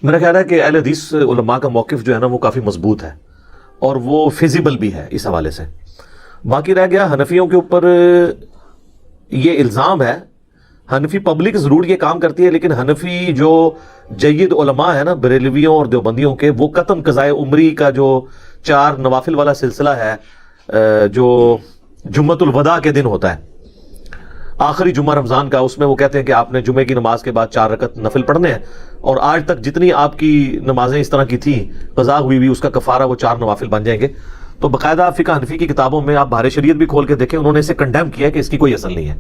میرا خیال ہے کہ اہل حدیث علماء کا موقف جو ہے نا وہ کافی مضبوط ہے اور وہ فیزیبل بھی ہے اس حوالے سے. باقی رہ گیا حنفیوں کے اوپر یہ الزام ہے. حنفی پبلک ضرور یہ کام کرتی ہے، لیکن حنفی جو جید علماء ہے نا بریلویوں اور دیوبندیوں کے، وہ قطعاً قضائے عمری کا جو 4 نوافل والا سلسلہ ہے جو جمعۃ الوداع کے دن ہوتا ہے، آخری جمعہ رمضان کا، اس میں وہ کہتے ہیں کہ آپ نے جمعے کی نماز کے بعد 4 رکعت نفل پڑھنے ہیں، اور آج تک جتنی آپ کی نمازیں اس طرح کی تھیں قضا ہوئی بھی، اس کا کفارہ وہ 4 نوافل بن جائیں گے. تو باقاعدہ فقہ حنفی کی کتابوں میں آپ بہار شریعت بھی کھول کے دیکھیں، انہوں نے اسے کنڈیم کیا ہے کہ اس کی کوئی اصل نہیں ہے.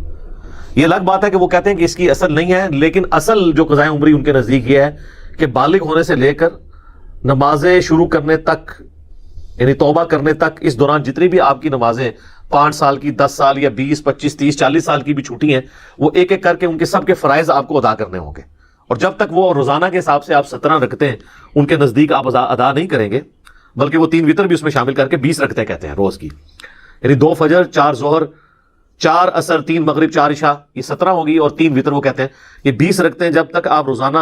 یہ الگ بات ہے کہ وہ کہتے ہیں کہ اس کی اصل نہیں ہے، لیکن اصل جو قضائے عمری ان کے نزدیک یہ ہے کہ بالغ ہونے سے لے کر نمازیں شروع کرنے تک، یعنی توبہ کرنے تک، اس دوران جتنی بھی آپ کی نمازیں 5 سال کی، 10 سال یا 20، 25، 30، 40 سال کی بھی چھوٹی ہیں، وہ ایک ایک کر کے ان کے سب کے فرائض آپ کو ادا کرنے ہوں گے. اور جب تک وہ روزانہ کے حساب سے آپ 17 رکھتے ہیں ان کے نزدیک آپ ادا نہیں کریں گے، بلکہ وہ 3 وتر بھی اس میں شامل کر کے 20 رکھتے کہتے ہیں روز کی، یعنی 2 فجر، 4 ظہر، 4 عصر، 3 مغرب، 4 عشاء، یہ 17 ہوگی، اور 3 وتر وہ کہتے ہیں یہ 20 رکھتے ہیں. جب تک آپ روزانہ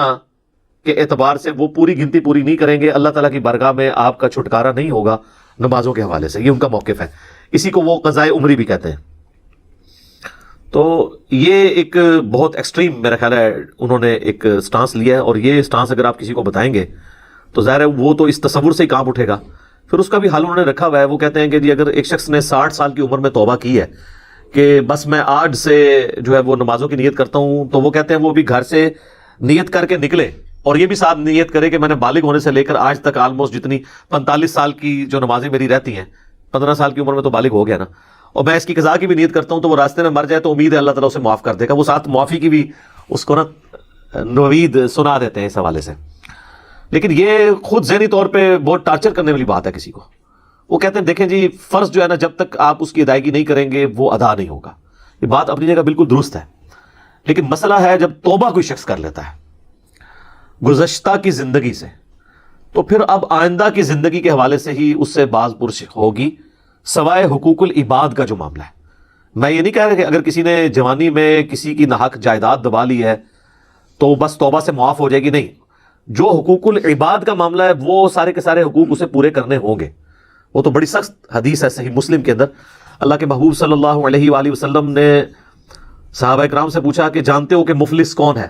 کے اعتبار سے وہ پوری گنتی پوری نہیں کریں گے، اللہ تعالیٰ کی بارگاہ میں آپ کا چھٹکارا نہیں ہوگا نمازوں کے حوالے سے. یہ ان کا موقف ہے، اسی کو وہ قضائے عمری بھی کہتے ہیں. تو یہ ایک بہت ایکسٹریم میرا خیال ہے انہوں نے ایک سٹانس لیا ہے، اور یہ سٹانس اگر آپ کسی کو بتائیں گے تو ظاہر ہے وہ تو اس تصور سے ہی کانپ اٹھے گا. پھر اس کا بھی حل انہوں نے رکھا ہوا ہے. وہ کہتے ہیں کہ جی اگر ایک شخص نے 60 سال کی عمر میں توبہ کی ہے کہ بس میں آج سے جو ہے وہ نمازوں کی نیت کرتا ہوں، تو وہ کہتے ہیں وہ بھی گھر سے نیت کر کے نکلے، اور یہ بھی ساتھ نیت کرے کہ میں نے بالغ ہونے سے لے کر آج تک آلموسٹ جتنی 45 سال کی جو نمازیں میری رہتی ہیں، 15 سال کی عمر میں تو بالغ ہو گیا نا، اور میں اس کی قضا کی بھی نیت کرتا ہوں، تو وہ راستے میں مر جائے تو امید ہے اللہ تعالیٰ اسے معاف کر دے گا. وہ ساتھ معافی کی بھی اس کو نا نوید سنا دیتے ہیں اس حوالے سے. لیکن یہ خود ذہنی طور پہ بہت ٹارچر کرنے والی بات ہے کسی کو. وہ کہتے ہیں دیکھیں جی فرض جو ہے نا جب تک آپ اس کی ادائیگی نہیں کریں گے وہ ادا نہیں ہوگا. یہ بات اپنی جگہ بالکل درست ہے، لیکن مسئلہ ہے جب توبہ کوئی شخص کر لیتا ہے گزشتہ کی زندگی سے، تو پھر اب آئندہ کی زندگی کے حوالے سے ہی اس سے باز پرس ہوگی، سوائے حقوق العباد کا جو معاملہ ہے. میں یہ نہیں کہہ رہا کہ اگر کسی نے جوانی میں کسی کی ناحق جائیداد دبا لی ہے تو بس توبہ سے معاف ہو جائے گی، نہیں. جو حقوق العباد کا معاملہ ہے وہ سارے کے سارے حقوق اسے پورے کرنے ہوں گے. وہ تو بڑی سخت حدیث ہے صحیح مسلم کے اندر. اللہ کے محبوب صلی اللہ علیہ وآلہ وسلم نے صحابہ اکرام سے پوچھا کہ جانتے ہو کہ مفلس کون ہے؟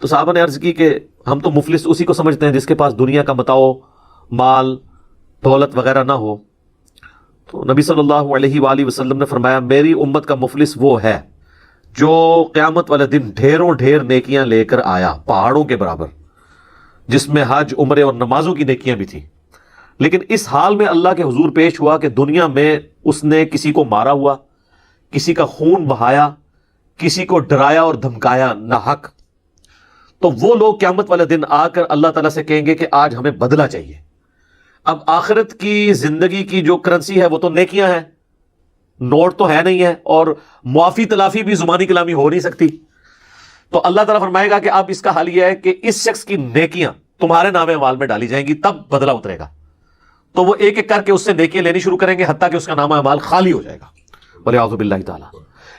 تو صحابہ نے عرض کی کہ ہم تو مفلس اسی کو سمجھتے ہیں جس کے پاس دنیا کا متاع، مال، دولت وغیرہ نہ ہو. تو نبی صلی اللہ علیہ وآلہ وسلم نے فرمایا میری امت کا مفلس وہ ہے جو قیامت والے دن ڈھیروں ڈھیر نیکیاں لے کر آیا، پہاڑوں کے برابر، جس میں حج، عمرے اور نمازوں کی نیکیاں بھی تھیں، لیکن اس حال میں اللہ کے حضور پیش ہوا کہ دنیا میں اس نے کسی کو مارا ہوا، کسی کا خون بہایا، کسی کو ڈرایا اور دھمکایا ناحق. تو وہ لوگ قیامت والے دن آ کر اللہ تعالیٰ سے کہیں گے کہ آج ہمیں بدلہ چاہیے. اب آخرت کی زندگی کی جو کرنسی ہے وہ تو نیکیاں ہیں، نوٹ تو ہے نہیں ہے، اور معافی تلافی بھی زبانی کلامی ہو نہیں سکتی. تو اللہ تعالیٰ فرمائے گا کہ اب اس کا حل یہ ہے کہ اس شخص کی نیکیاں تمہارے نام اعمال میں ڈالی جائیں گی، تب بدلہ اترے گا. تو وہ ایک ایک کر کے اس سے نیکیاں لینی شروع کریں گے حتیٰ کہ اس کا نام اعمال خالی ہو جائے گا. وَلِعَوْذُ بِاللَّهِ تعالیٰ.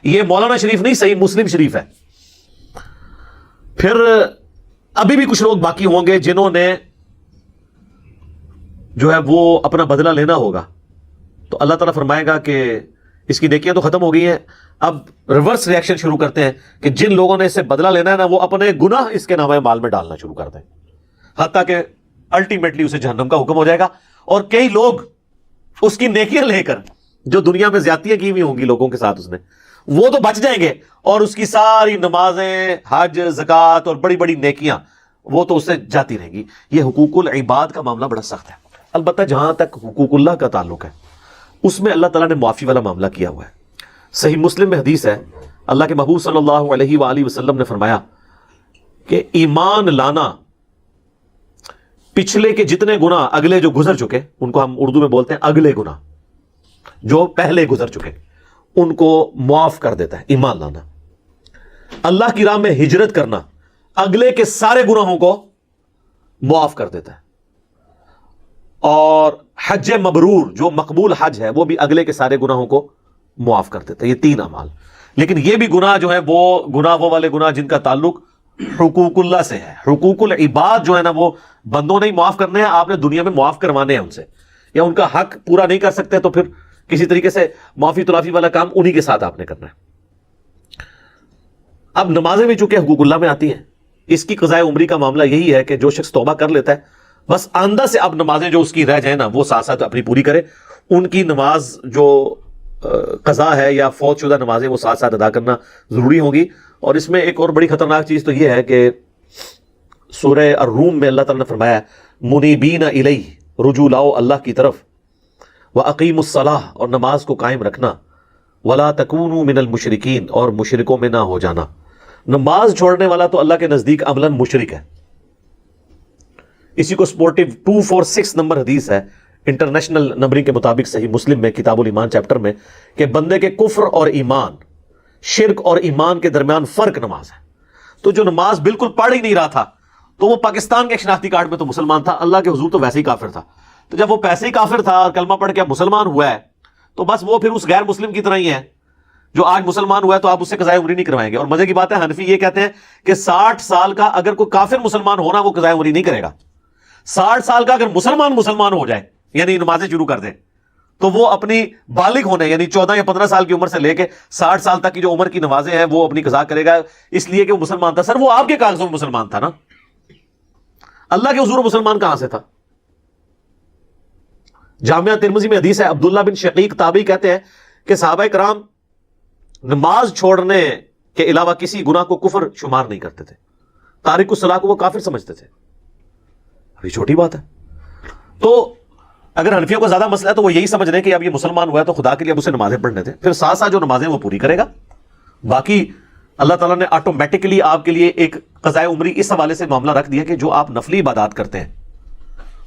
یہ مولانا شریف نہیں، صحیح مسلم شریف ہے. پھر ابھی بھی کچھ لوگ باقی ہوں گے جنہوں نے جو ہے وہ اپنا بدلہ لینا ہوگا. تو اللہ تعالیٰ فرمائے گا کہ اس کی نیکیاں تو ختم ہو گئی ہیں، اب ریورس ریئیکشن شروع کرتے ہیں کہ جن لوگوں نے اس سے بدلہ لینا ہے نا وہ اپنے گناہ اس کے نامہ مال میں ڈالنا شروع کر دیں، حتیٰ کہ الٹیمیٹلی اسے جہنم کا حکم ہو جائے گا. اور کئی لوگ اس کی نیکیاں لے کر جو دنیا میں زیادتیاں کی ہوئی ہوں گی لوگوں کے ساتھ اس نے، وہ تو بچ جائیں گے، اور اس کی ساری نمازیں، حج، زکوٰۃ اور بڑی بڑی نیکیاں وہ تو اس سے جاتی رہیں گی. یہ حقوق العباد کا معاملہ بڑا سخت ہے. البتہ جہاں تک حقوق اللہ کا تعلق ہے اس میں اللہ تعالیٰ نے معافی والا معاملہ کیا ہوا ہے. صحیح مسلم میں حدیث ہے، اللہ کے محبوب صلی اللہ علیہ وآلہ وسلم نے فرمایا کہ ایمان لانا پچھلے کے جتنے گناہ اگلے جو گزر چکے، ان کو ہم اردو میں بولتے ہیں اگلے گناہ، جو پہلے گزر چکے ان کو معاف کر دیتا ہے. ایمان لانا، اللہ کی راہ میں ہجرت کرنا اگلے کے سارے گناہوں کو معاف کر دیتا ہے. اور حج مبرور جو مقبول حج ہے وہ بھی اگلے کے سارے گناہوں کو معاف کر دیتا ہے. یہ 3 اعمال. لیکن یہ بھی گناہ جو ہے وہ گناہ وہ والے گناہ جن کا تعلق حقوق اللہ سے ہے. حقوق العباد جو ہے نا وہ بندوں نے ہی معاف کرنے ہیں, آپ نے دنیا میں معاف کروانے ہیں ان سے, یا ان کا حق پورا نہیں کر سکتے تو پھر کسی طریقے سے معافی تلافی والا کام انہی کے ساتھ آپ نے کرنا ہے. اب نمازیں بھی چونکہ حقوق اللہ میں آتی ہیں, اس کی قضاء عمری کا معاملہ یہی ہے کہ جو شخص توبہ کر لیتا ہے بس آئندہ سے اب نمازیں جو اس کی رہ جائیں نا وہ ساتھ ساتھ اپنی پوری کرے. ان کی نماز جو قضا ہے یا فوت شدہ نمازیں وہ ساتھ ساتھ ادا کرنا ضروری ہوگی. اور اس میں ایک اور بڑی خطرناک چیز تو یہ ہے کہ سورہ الروم میں اللہ تعالیٰ نے فرمایا منیبین الیہ, رجوع لاؤ اللہ کی طرف, وَأَقِیمُوا الصَّلَاةَ, اور نماز کو قائم رکھنا, وَلَا تَكُونُوا مِنَ الْمُشْرِكِينَ, اور مشرکوں میں نہ ہو جانا. نماز چھوڑنے والا تو اللہ کے نزدیک عملاً مشرک ہے. اسی کو سپورٹیو 246 نمبر حدیث ہے انٹرنیشنل نمبرنگ کے مطابق صحیح مسلم میں کتاب الایمان چیپٹر میں, کہ بندے کے کفر اور ایمان, شرک اور ایمان کے درمیان فرق نماز ہے. تو جو نماز بالکل پڑھ ہی نہیں رہا تھا تو وہ پاکستان کے شناختی کارڈ میں تو مسلمان تھا, اللہ کے حضور تو ویسے ہی کافر تھا. تو جب وہ پیسے ہی کافر تھا اور کلمہ پڑھ کے اب مسلمان ہوا ہے تو بس وہ پھر اس غیر مسلم کی طرح ہی ہے جو آج مسلمان ہوا ہے, تو آپ اس سے قضاء عمری نہیں کروائیں گے. اور مزے کی بات ہے حنفی یہ کہتے ہیں کہ 60 سال کا اگر کوئی کافر مسلمان ہونا وہ قضاء عمری نہیں کرے گا. 60 سال کا اگر مسلمان ہو جائے یعنی نمازیں شروع کر دیں تو وہ اپنی بالغ ہونے یعنی 14 یا 15 سال کی عمر سے لے کے 60 سال تک کی جو عمر کی نمازیں ہیں وہ اپنی قضا کرے گا, اس لیے کہ وہ مسلمان تھا. سر وہ آپ کے کاغذوں میں مسلمان تھا نا, اللہ کے حضور مسلمان کہاں سے تھا؟ جامعہ ترمذی میں حدیث ہے, عبداللہ بن شقیق تابعی کہتے ہیں کہ صحابہ کرام نماز چھوڑنے کے علاوہ کسی گناہ کو کفر شمار نہیں کرتے تھے. تارک الصلاۃ کو وہ کافر سمجھتے تھے. ابھی چھوٹی بات ہے. تو اگر حنفیوں کو زیادہ مسئلہ ہے تو وہ یہی سمجھ رہے ہیں کہ اب یہ مسلمان ہوا ہے تو خدا کے لیے اب اسے نمازیں پڑھنے تھے, پھر ساتھ ساتھ جو نمازیں وہ پوری کرے گا. باقی اللہ تعالیٰ نے آٹومیٹکلی آپ کے لیے ایک قضاء عمری اس حوالے سے معاملہ رکھ دیا کہ جو آپ نفلی عبادات کرتے ہیں,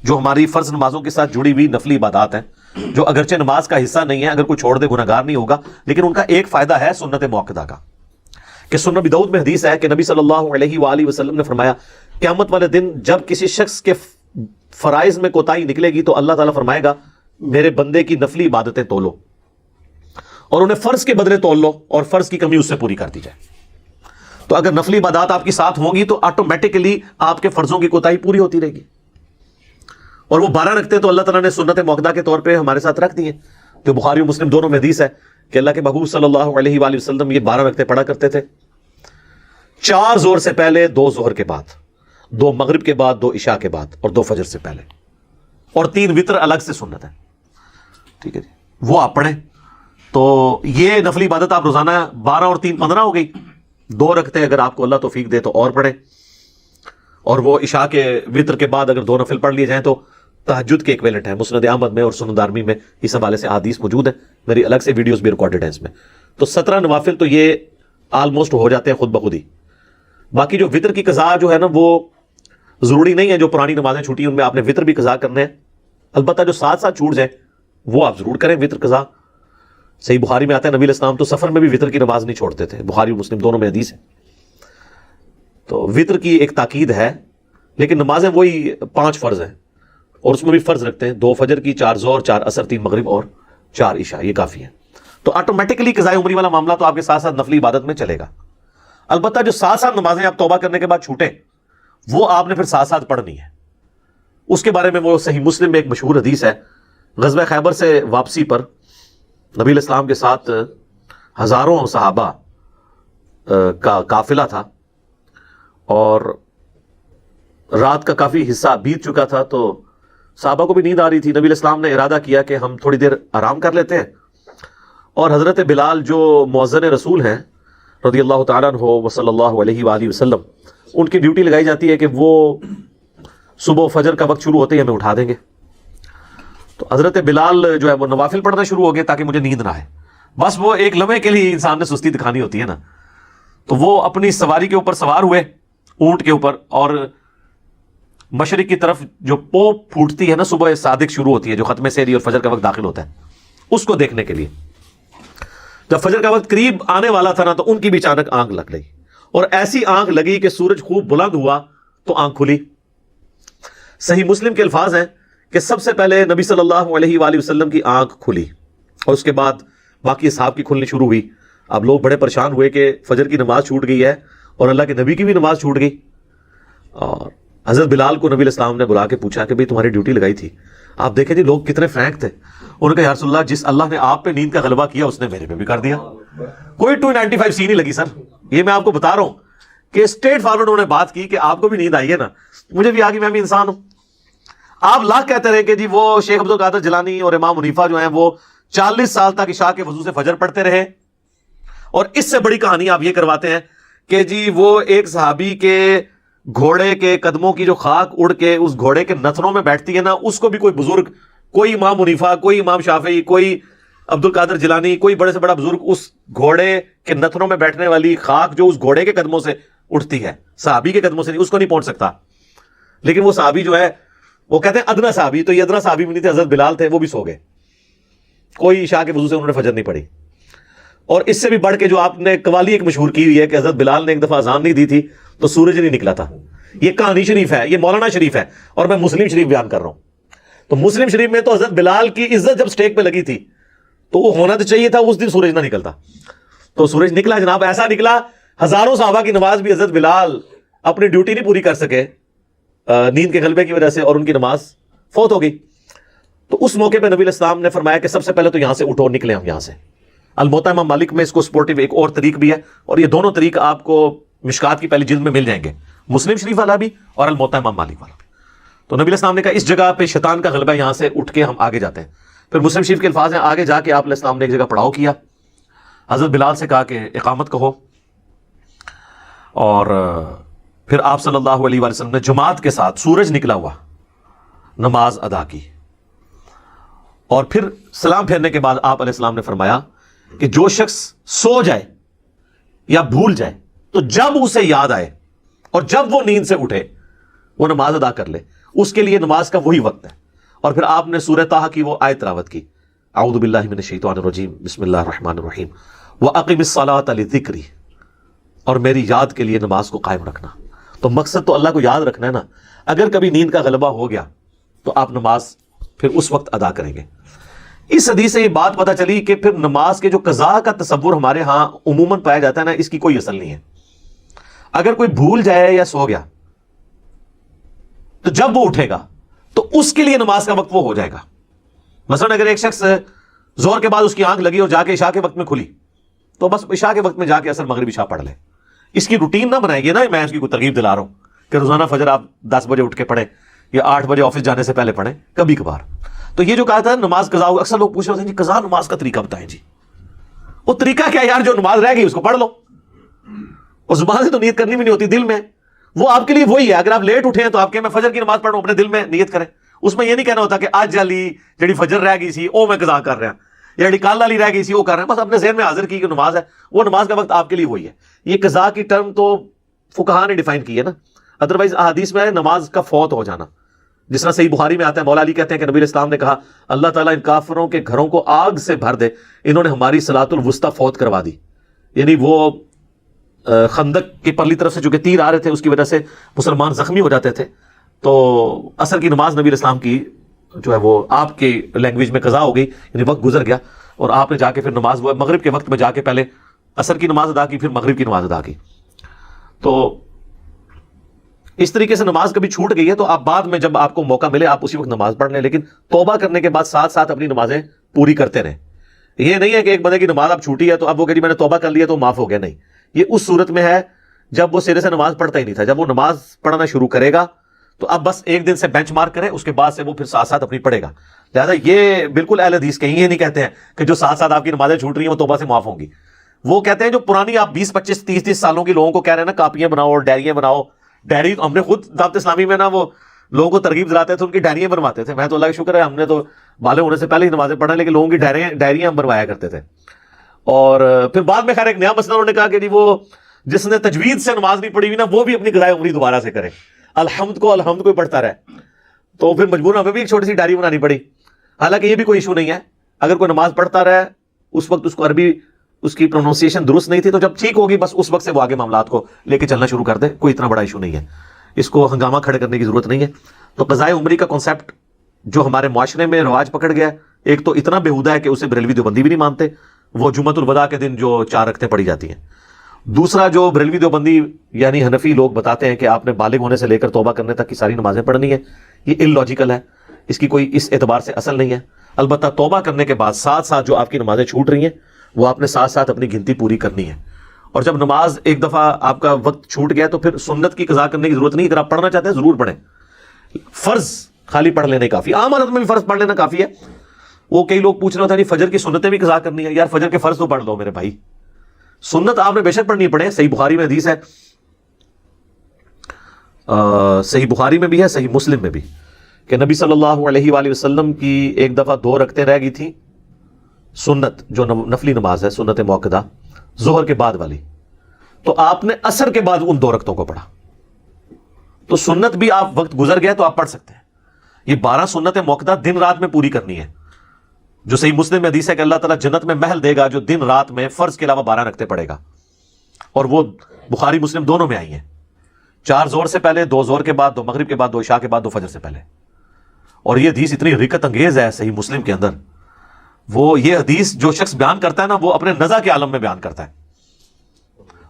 جو ہماری فرض نمازوں کے ساتھ جڑی ہوئی نفلی عبادات ہیں, جو اگرچہ نماز کا حصہ نہیں ہے, اگر کوئی چھوڑ دے گناہگار نہیں ہوگا, لیکن ان کا ایک فائدہ ہے سنت مؤکدہ کا. کہ سنن ابی داؤد میں حدیث ہے کہ نبی صلی اللہ علیہ وآلہ وسلم نے فرمایا قیامت والے دن جب کسی شخص کے فرائض میں کوتاہی نکلے گی تو اللہ تعالیٰ فرمائے گا میرے بندے کی نفلی عبادتیں تولو اور انہیں فرض کے بدلے تول لو اور فرض کی کمی اس سے پوری کر دی جائے. تو اگر نفلی عبادات آپ کی ساتھ ہوں گی تو آٹومیٹکلی آپ کے فرضوں کی کوتاہی پوری ہوتی رہے گی. اور وہ 12 رکھتے تو اللہ تعالیٰ نے سنت مؤکدہ کے طور پہ ہمارے ساتھ رکھ دی ہیں. جو بخاری و مسلم دونوں میں حدیث ہے کہ اللہ کے محبوب صلی اللہ علیہ وآلہ وسلم یہ 12 رکعتیں پڑھا کرتے تھے, 4 ظہر سے پہلے, 2 ظہر کے بعد, 2 مغرب کے بعد, 2 عشاء کے بعد اور 2 فجر سے پہلے, اور 3 وتر الگ سے سنت ہے. ٹھیک ہے جی, وہ آپ پڑھیں. تو یہ نفلی عبادت آپ روزانہ 12 اور 3 15 ہو گئی. 2 رکعتیں اگر آپ کو اللہ توفیق دے تو اور پڑھیں, اور وہ عشاء کے وتر کے بعد اگر 2 نفل پڑھ لیے جائیں تو تہجد کے ایکویلنٹ ہے. مسند احمد میں اور سنن دارمی میں اس حوالے سے احادیث موجود ہیں, میری الگ سے ویڈیوز بھی ریکارڈڈ ہیں اس میں. تو 17 نوافل تو یہ آلموسٹ ہو جاتے ہیں خود بخود ہی. باقی جو وتر کی قضا جو ہے نا وہ ضروری نہیں ہے, جو پرانی نمازیں چھوٹی ان میں آپ نے وتر بھی قضا کرنے ہیں. البتہ جو ساتھ ساتھ چھوٹ جائے وہ آپ ضرور کریں وتر قضا. صحیح بخاری میں آتا ہے نبی علیہ السلام تو سفر میں بھی وتر کی نماز نہیں چھوڑتے تھے, بخاری و مسلم دونوں میں حدیث ہے. تو وتر کی ایک تاکید ہے, لیکن نمازیں وہی 5 فرض ہیں اور اس میں بھی فرض رکھتے ہیں 2 فجر کی, 4 ظہر, 4 عصر, 3 مغرب اور 4 عشاء, یہ کافی ہے. تو آٹومیٹکلی قضاء عمری والا معاملہ تو آپ کے ساتھ ساتھ نفلی عبادت میں چلے گا. البتہ جو ساتھ ساتھ نمازیں آپ توبہ کرنے کے بعد چھوٹیں وہ آپ نے پھر ساتھ ساتھ پڑھنی ہے. اس کے بارے میں وہ صحیح مسلم میں ایک مشہور حدیث ہے, غزوہ خیبر سے واپسی پر نبی علیہ السلام کے ساتھ ہزاروں صحابہ کا قافلہ تھا اور رات کا کافی حصہ بیت چکا تھا, تو صحابہ کو بھی نیند آ رہی تھی. نبی علیہ السلام نے ارادہ کیا کہ ہم تھوڑی دیر آرام کر لیتے ہیں, اور حضرت بلال جو مؤذن رسول ہیں رضی اللہ تعالیٰ عنہ و صلی اللہ علیہ وآلہ وسلم, ان کی ڈیوٹی لگائی جاتی ہے کہ وہ صبح فجر کا وقت شروع ہوتے ہی ہمیں اٹھا دیں گے. تو حضرت بلال جو ہے وہ نوافل پڑھنا شروع ہو گئے تاکہ مجھے نیند نہ آئے. بس وہ ایک لمحے کے لیے انسان نے سستی دکھانی ہوتی ہے نا, تو وہ اپنی سواری کے اوپر سوار ہوئے, اونٹ کے اوپر, اور مشرق کی طرف جو پوپ پھوٹتی ہے نا صبح صادق شروع ہوتی ہے, جو ختم سحری اور فجر کا وقت داخل ہوتا ہے, اس کو دیکھنے کے لیے. جب فجر کا وقت قریب آنے والا تھا نا تو ان کی بھی اچانک آنکھ لگ گئی, اور ایسی آنکھ لگی کہ سورج خوب بلند ہوا تو آنکھ کھلی. صحیح مسلم کے الفاظ ہیں کہ سب سے پہلے نبی صلی اللہ علیہ وآلہ وسلم کی آنکھ کھلی اور اس کے بعد باقی اصحاب کی کھلنی شروع ہوئی. اب لوگ بڑے پریشان ہوئے کہ فجر کی نماز چھوٹ گئی ہے اور اللہ کے نبی کی بھی نماز چھوٹ گئی. اور حضرت بلال کو نبی علیہ السلام نے بلا کے پوچھا کہ بھئی تمہاری ڈیوٹی لگائی تھی. آپ دیکھیں جی لوگ کتنے فرینک تھے. انہوں نے کہا یا رسول اللہ جس اللہ نے آپ پہ نیند کا غلبہ کیا اس نے میرے پہ بھی کر دیا. کوئی 295 سی نہیں لگی سر. یہ میں آپ کو بتا رہا ہوں کہ اسٹریٹ فارورڈ انہوں نے بات کی کہ آپ کو بھی نیند آئی ہے نا, مجھے بھی آ گئی, میں بھی انسان ہوں. آپ لاکھ کہتے رہے کہ جی وہ شیخ عبد القادر جیلانی اور امام حنیفہ جو ہیں وہ 40 سال تک عشاء کے وضو سے فجر پڑھتے رہے, اور اس سے بڑی کہانی آپ یہ کرواتے ہیں کہ جی وہ ایک صحابی کے گھوڑے کے قدموں کی جو خاک اڑ کے اس گھوڑے کے نتنوں میں بیٹھتی ہے نا, اس کو بھی کوئی بزرگ, کوئی امام حنیفہ, کوئی امام شافعی, کوئی عبد القادر جیلانی, کوئی بڑے سے بڑا بزرگ اس گھوڑے کے نتنوں میں بیٹھنے والی خاک جو اس گھوڑے کے قدموں سے اٹھتی ہے, صحابی کے قدموں سے نہیں, اس کو نہیں پہنچ سکتا. لیکن وہ صحابی جو ہے وہ کہتے ہیں ادنا صحابی, تو یہ ادنا صحابی بھی نہیں تھے, حضرت بلال تھے, وہ بھی سو گئے, کوئی عشاء کے وضو سے انہوں نے فجر نہیں پڑھی. اور اس سے بھی بڑھ کے جو آپ نے قوالی ایک مشہور کی ہوئی ہے کہ حضرت بلال نے ایک دفعہ اذان نہیں دی تھی تو سورج نہیں نکلا تھا. یہ کہانی شریف ہے, یہ مولانا شریف ہے, اور میں مسلم شریف بیان کر رہا ہوں. تو مسلم شریف میں تو حضرت بلال کی عزت جب سٹیک پہ لگی تھی تو وہ ہونا تو چاہیے تھا اس دن سورج نہ نکلتا. تو سورج نکلا جناب, ایسا نکلا ہزاروں صحابہ کی نماز بھی حضرت بلال اپنی ڈیوٹی نہیں پوری کر سکے نیند کے غلبے کی وجہ سے, اور ان کی نماز فوت ہو گئی. تو اس موقع پہ نبی علیہ السلام نے فرمایا کہ سب سے پہلے تو یہاں سے اٹھو, نکلے ہم یہاں سے. الموطا امام مالک میں اس کو سپورٹیو ایک اور طریق بھی ہے, اور یہ دونوں طریق آپ کو مشکات کی پہلی جلد میں مل جائیں گے, مسلم شریف والا بھی اور الموطا امام مالک والا بھی. تو نبی علیہ السلام نے کہا اس جگہ پہ شیطان کا غلبہ, یہاں سے اٹھ کے ہم آگے جاتے ہیں. پھر مسلم شریف کے الفاظ ہیں, آگے جا کے آپ علیہ السلام نے ایک جگہ پڑاؤ کیا, حضرت بلال سے کہا کہ اقامت کہو, اور پھر آپ صلی اللہ علیہ وسلم نے جماعت کے ساتھ سورج نکلا ہوا نماز ادا کی. اور پھر سلام پھیرنے کے بعد آپ علیہ السلام نے فرمایا کہ جو شخص سو جائے یا بھول جائے تو جب اسے یاد آئے اور جب وہ نیند سے اٹھے وہ نماز ادا کر لے, اس کے لیے نماز کا وہی وقت ہے. اور پھر آپ نے سورہ طٰہٰ کی وہ آیت تلاوت کی, اعوذ باللہ من الشیطان الرجیم بسم اللہ الرحمن الرحیم وَأَقِمِ الصَّلَاةَ لِذِكْرِي, اور میری یاد کے لیے نماز کو قائم رکھنا. تو مقصد تو اللہ کو یاد رکھنا ہے نا. اگر کبھی نیند کا غلبہ ہو گیا تو آپ نماز پھر اس وقت ادا کریں گے. اس حدیث سے یہ بات پتہ چلی کہ پھر نماز کے جو قضاء کا تصور ہمارے ہاں عموماً پایا جاتا ہے نا, اس کی کوئی اصل نہیں ہے. اگر کوئی بھول جائے یا سو گیا تو جب وہ اٹھے گا تو اس کے لیے نماز کا وقت وہ ہو جائے گا. مثلا اگر ایک شخص زور کے بعد اس کی آنکھ لگی اور جا کے عشاء کے وقت میں کھلی تو بس عشاء کے وقت میں جا کے اثر مغرب عشاء پڑھ لے. اس کی روٹین نہ بنائے گی نا, میں اس کی کوئی ترغیب دلا رہا ہوں کہ روزانہ فجر آپ 10 بجے اٹھ کے پڑھیں یا 8 بجے آفس جانے سے پہلے پڑھیں, کبھی کبھار. تو یہ جو کہا تھا نماز قضا, اکثر لوگ پوچھ رہے ہیں جی قضا نماز کا طریقہ بتائیں جی. وہ طریقہ کیا یار, جو نماز رہ گئی اس کو پڑھ لو, اور زبان سے تو نیت کرنی بھی نہیں ہوتی, دل میں وہ آپ کے لیے وہی ہے. اگر آپ لیٹ اٹھے ہیں تو آپ کہ میں فجر کی نماز پڑھ رہا ہوں, اپنے دل میں نیت کریں. اس میں یہ نہیں کہنا ہوتا کہ آج جالی جڑی فجر رہ گئی سی او میں قضا کر رہا, یا جڑی کل والی رہ گئی سی وہ کر رہے ہیں. بس اپنے ذہن میں حاضر کی کہ نماز ہے, وہ نماز کا وقت آپ کے لیے وہی ہے. یہ قضا کی ٹرم تو فقہا نے ڈیفائن کی ہے نا, ادروائز احادیث میں ہے نماز کا فوت ہو جانا. جس طرح صحیح بخاری میں آتا ہے, مولا علی کہتے ہیں کہ نبی علیہ السلام نے کہا اللہ تعالیٰ ان کافروں کے گھروں کو آگ سے بھر دے, انہوں نے ہماری صلاۃ الوسطیٰ فوت کروا دی. یعنی وہ خندق کی پرلی طرف سے چونکہ تیر آ رہے تھے اس کی وجہ سے مسلمان زخمی ہو جاتے تھے, تو عصر کی نماز نبی علیہ السلام کی جو ہے وہ آپ کی لینگویج میں قضا ہو گئی, یعنی وقت گزر گیا, اور آپ نے جا کے پھر نماز مغرب کے وقت میں جا کے پہلے عصر کی نماز ادا کی, پھر مغرب کی نماز ادا کی. تو اس طریقے سے نماز کبھی چھوٹ گئی ہے تو آپ بعد میں جب آپ کو موقع ملے آپ اسی وقت نماز پڑھ لیں, لیکن توبہ کرنے کے بعد ساتھ ساتھ اپنی نمازیں پوری کرتے رہیں. یہ نہیں ہے کہ ایک بندے کی نماز اب چھوٹی ہے تو اب وہ کہ میں نے توبہ کر لیا تو معاف ہو گیا, نہیں. یہ اس صورت میں ہے جب وہ سرے سے نماز پڑھتا ہی نہیں تھا. جب وہ نماز پڑھنا شروع کرے گا تو اب بس ایک دن سے بینچ مارک کرے, اس کے بعد سے وہ پھر ساتھ ساتھ اپنی پڑھے گا. لہٰذا یہ بالکل اہل حدیث کہیں یہ نہیں کہتے ہیں کہ جو ساتھ ساتھ آپ کی نمازیں چھوٹ رہی ہیں وہ توبہ سے معاف ہوں گی. وہ کہتے ہیں جو پرانی آپ 20 25 30 سالوں کے لوگوں کو کہہ رہے ہیں نا کاپیاں بناؤ, ڈائریاں بناؤ. ڈائری ہم نے خود دعوت اسلامی میں نا وہ لوگوں کو ترغیب دلاتے تھے, ان کی ڈائریاں بنواتے تھے. میں تو اللہ کا شکر ہے ہم نے تو بالغ ہونے سے پہلے ہی نمازیں پڑھا, لیکن لوگوں کی ڈائریاں ہم بنوایا کرتے تھے. اور پھر بعد میں خیر ایک نیا مسئلہ انہوں نے کہا کہ جی وہ جس نے تجوید سے نماز نہیں پڑھی ہوئی نا وہ بھی اپنی قضائے عمری دوبارہ سے کرے, الحمد کو ہی پڑھتا رہے. تو پھر مجبور ہمیں بھی ایک چھوٹی سی ڈائری بنانی پڑی. حالانکہ یہ بھی کوئی ایشو نہیں ہے, اگر کوئی نماز پڑھتا رہے اس وقت اس کو عربی اس کی پروننسیشن درست نہیں تھی تو جب ٹھیک ہوگی بس اس وقت سے وہ آگے معاملات کو لے کے چلنا شروع کر دے, کوئی اتنا بڑا ایشو نہیں ہے, اس کو ہنگامہ کھڑے کرنے کی ضرورت نہیں ہے. تو قضائے عمری کا کنسیپٹ جو ہمارے معاشرے میں رواج پکڑ گیا ہے, ایک تو اتنا بےہودہ ہے کہ اسے بریلوی دیوبندی بھی نہیں مانتے, وہ جمعۃ الوداع کے دن جو 4 رکعتیں پڑھی جاتی ہیں, دوسرا جو بریلوی دیوبندی یعنی حنفی لوگ بتاتے ہیں کہ آپ نے بالغ ہونے سے لے کر توبہ کرنے تک کی ساری نمازیں پڑھنی ہے، یہ ان لاجیکل ہے، اس کی کوئی اس اعتبار سے اصل نہیں ہے۔ البتہ توبہ کرنے کے بعد ساتھ ساتھ جو آپ کی نمازیں چھوٹ رہی ہیں وہ آپ نے ساتھ ساتھ اپنی گنتی پوری کرنی ہے۔ اور جب نماز ایک دفعہ آپ کا وقت چھوٹ گیا تو پھر سنت کی قضا کرنے کی ضرورت نہیں، اگر آپ پڑھنا چاہتے ہیں ضرور پڑھیں، فرض خالی پڑھ لینے کافی، عام حالت میں بھی فرض پڑھ لینا کافی ہے۔ وہ کئی لوگ پوچھ رہا تھا نہیں فجر کی سنتیں بھی قضا کرنی ہے، یار فجر کے فرض تو پڑھ لو میرے بھائی، سنت آپ نے بے شک پڑھنی پڑے۔ صحیح بخاری میں حدیث ہے، صحیح بخاری میں بھی ہے، صحیح مسلم میں بھی، کہ نبی صلی اللہ علیہ وآلہ وسلم کی ایک دفعہ 2 رکعتیں رہ گئی تھیں سنت، جو نفلی نماز ہے سنت موقدہ ظہر کے بعد والی، تو آپ نے عصر کے بعد ان 2 رکعتوں کو پڑھا۔ تو سنت بھی آپ وقت گزر گیا تو آپ پڑھ سکتے ہیں۔ یہ 12 سنت موقدہ دن رات میں پوری کرنی ہے، جو صحیح مسلم میں حدیث ہے کہ اللہ تعالیٰ جنت میں محل دے گا جو دن رات میں فرض کے علاوہ 12 رکعتیں پڑھے گا، اور وہ بخاری مسلم دونوں میں آئی ہیں، 4 زور سے پہلے، 2 زور کے بعد، 2 مغرب کے بعد، 2 عشاء کے بعد، 2 فجر سے پہلے۔ اور یہ حدیث اتنی رکت انگیز ہے صحیح مسلم کے اندر، وہ یہ حدیث جو شخص بیان کرتا ہے نا وہ اپنے نزا کے عالم میں بیان کرتا ہے،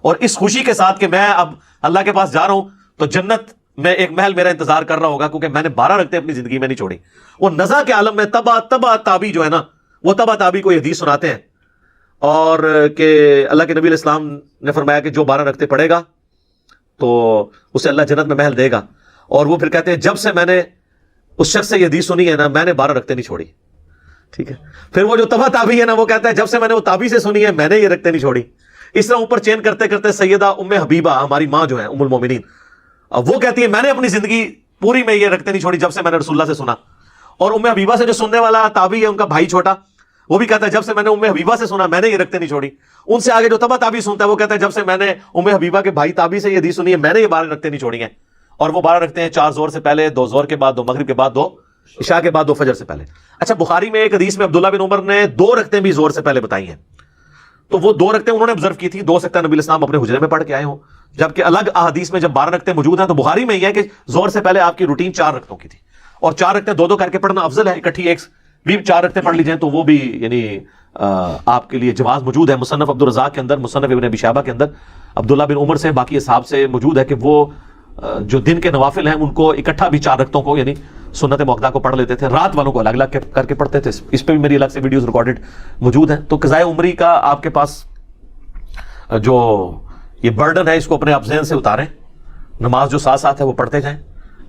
اور اس خوشی کے ساتھ کہ میں اب اللہ کے پاس جا رہا ہوں تو جنت میں ایک محل میرا انتظار کر رہا ہوگا کیونکہ میں نے 12 رکعتیں اپنی زندگی میں نہیں چھوڑی۔ وہ نزا کے عالم میں تبا تابی جو ہے نا، وہ تبا تابی کو یہ حدیث سناتے ہیں، اور کہ اللہ کے نبی علیہ السلام نے فرمایا کہ جو 12 رکعتیں پڑھے گا تو اسے اللہ جنت میں محل دے گا، اور وہ پھر کہتے ہیں جب سے میں نے اس شخص سے یہ حدیث سنی ہے نا میں نے 12 رکعتیں نہیں چھوڑی، ٹھیک ہے۔ پھر وہ جو تبا تابی ہے نا وہ کہتا ہے جب سے میں نے وہ تابی سے سنی ہے میں نے یہ رکعتیں نہیں چھوڑی۔ اس طرح اوپر چین کرتے کرتے سیدہ ام حبیبہ ہماری ماں جو ہے ام المومنین، اب وہ کہتی ہے میں نے اپنی زندگی پوری میں یہ رکعتیں نہیں چھوڑی جب سے میں نے رسول اللہ سے سنا۔ اور ام حبیبہ سے جو سننے والا تابعی ہے ان کا بھائی چھوٹا، وہ بھی کہتا ہے جب سے میں نے ام حبیبہ سے سنا میں نے یہ رکعتیں نہیں چھوڑی۔ ان سے آگے جو تبا تابعی سنتا ہے وہ کہتا ہے جب سے میں نے ام حبیبہ کے بھائی تابعی سے یہ حدیث سنی ہے میں نے یہ 12 رکعتیں نہیں چھوڑی ہیں، اور وہ 12 رکعتیں 4 زور سے پہلے، 2 زور کے بعد، 2 مغرب کے بعد، 2 عشاء کے بعد، 2 فجر سے پہلے۔ اچھا بخاری میں ایک حدیث میں عبداللہ بن عمر نے 2 رکعتیں بھی زور سے پہلے بتائی ہیں، تو وہ 2 رکعتیں انہوں نے آبزرو کی تھی، 2 سکتا نبی الاسلام اپنے حجرے میں پڑھ کے آئے ہوں، جبکہ الگ احادیث میں جب 12 رکعتیں موجود ہیں تو بخاری میں یہ ہے کہ زور سے پہلے آپ کی روٹین 4 رکعتوں کی تھی، اور 4 رکعتیں 2 کر کے پڑھنا افضل ہے، اکٹھی ایک بھی 4 رکعتیں پڑھ لی جائیں تو وہ بھی یعنی آپ کے لیے جواز موجود ہے۔ مصنف عبدالرزاق کے اندر، مصنف ابن ابی شیبہ کے اندر عبداللہ بن عمر سے باقی اصحاب سے موجود ہے کہ وہ جو دن کے نوافل ہیں ان کو اکٹھا بھی 4 رکعتوں کو یعنی سنت موقدہ کو پڑھ لیتے تھے، رات والوں کو الگ الگ کر کے پڑھتے تھے۔ اس پہ بھی میری الگ سے ویڈیوز ریکارڈڈ موجود ہیں۔ تو قضائے عمری کا آپ کے پاس جو یہ برڈن ہے اس کو اپنے آپ ذہن سے اتاریں، نماز جو ساتھ ساتھ ہے وہ پڑھتے جائیں۔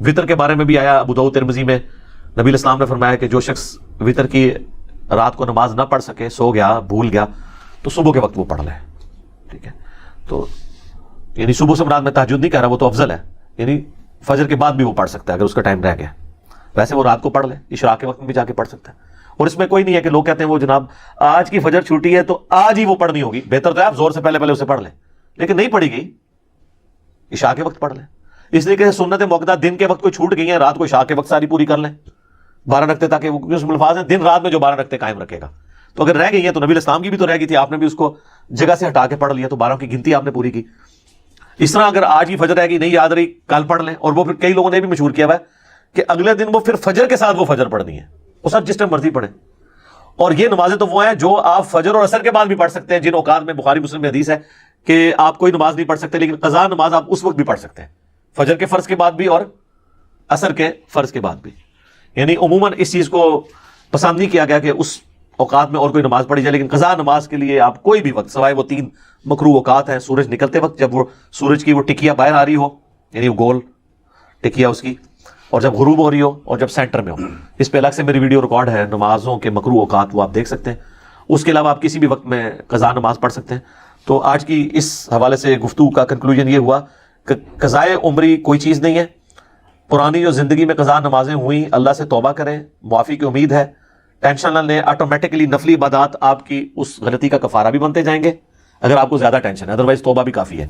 وطر کے بارے میں بھی آیا ابو داؤد ترمذی میں، نبی علیہ السلام نے فرمایا کہ جو شخص وطر کی رات کو نماز نہ پڑھ سکے، سو گیا، بھول گیا، تو صبح کے وقت وہ پڑھ لے، ٹھیک ہے۔ تو یعنی صبح سے مراد میں تہجد نہیں کہہ رہا، وہ تو افضل ہے، یعنی فجر کے بعد بھی وہ پڑھ سکتا ہے اگر اس کا ٹائم رہ گیا، ویسے وہ رات کو پڑھ لے، اشراق کے وقت میں بھی جا کے پڑھ سکتا ہے۔ اور اس میں کوئی نہیں ہے کہ لوگ کہتے ہیں وہ جناب آج کی فجر چھوٹی ہے تو آج ہی وہ پڑھنی ہوگی، بہتر تو ہے آپ زور سے پہلے اسے پڑھ لیں، لیکن نہیں پڑھی گئی عشاء کے وقت پڑھ لیں، اس لیے کہ سنت موقدہ دن کے وقت کوئی چھوٹ گئی ہیں رات کو عشاء کے وقت ساری پوری کر لیں 12 رکعتیں، تاکہ وہ اس میں الفاظ ہیں دن رات میں جو 12 رکعتیں قائم رکھے گا۔ تو اگر رہ گئی ہیں تو نبی الاسلام کی بھی تو رہ گئی تھی، آپ نے بھی اس کو جگہ سے ہٹا کے پڑھ لیا تو 12 کی گنتی آپ نے پوری کی۔ اس طرح اگر آج کی فجر رہ گئی نہیں یاد رہی کل پڑھ لیں، اور وہ پھر کئی لوگوں نے بھی مشہور کیا ہوا ہے کہ اگلے دن وہ پھر فجر کے ساتھ وہ فجر پڑھنی ہے، وہ سب جس ٹائم مرضی پڑھیں۔ اور یہ نمازیں تو وہ ہیں جو آپ فجر اور عصر کے بعد بھی پڑھ سکتے ہیں، جن اوقات میں بخاری مسلم میں حدیث ہے کہ آپ کوئی نماز نہیں پڑھ سکتے لیکن قضا نماز آپ اس وقت بھی پڑھ سکتے ہیں، فجر کے فرض کے بعد بھی اور عصر کے فرض کے بعد بھی۔ یعنی عموماً اس چیز کو پسند نہیں کیا گیا کہ اس اوقات میں اور کوئی نماز پڑھی جائے، لیکن قضا نماز کے لیے آپ کوئی بھی وقت سوائے وہ 3 مکروہ اوقات ہیں، سورج نکلتے وقت جب وہ سورج کی وہ ٹکیا باہر آ رہی ہو، یعنی وہ گول ٹکیا اس کی، اور جب غروب ہو رہی ہو، اور جب سینٹر میں ہو۔ اس پہ الگ سے میری ویڈیو ریکارڈ ہے نمازوں کے مکروہ اوقات، وہ آپ دیکھ سکتے ہیں۔ اس کے علاوہ آپ کسی بھی وقت میں قضا نماز پڑھ سکتے ہیں۔ تو آج کی اس حوالے سے گفتگو کا کنکلوژن یہ ہوا کہ قضائے عمری کوئی چیز نہیں ہے۔ پرانی جو زندگی میں قضا نمازیں ہوئیں اللہ سے توبہ کریں، معافی کی امید ہے، ٹینشن نہ لیں، آٹومیٹکلی نفلی عبادات آپ کی اس غلطی کا کفارہ بھی بنتے جائیں گے اگر آپ کو زیادہ ٹینشن ہے، ادروائز توبہ بھی کافی ہے۔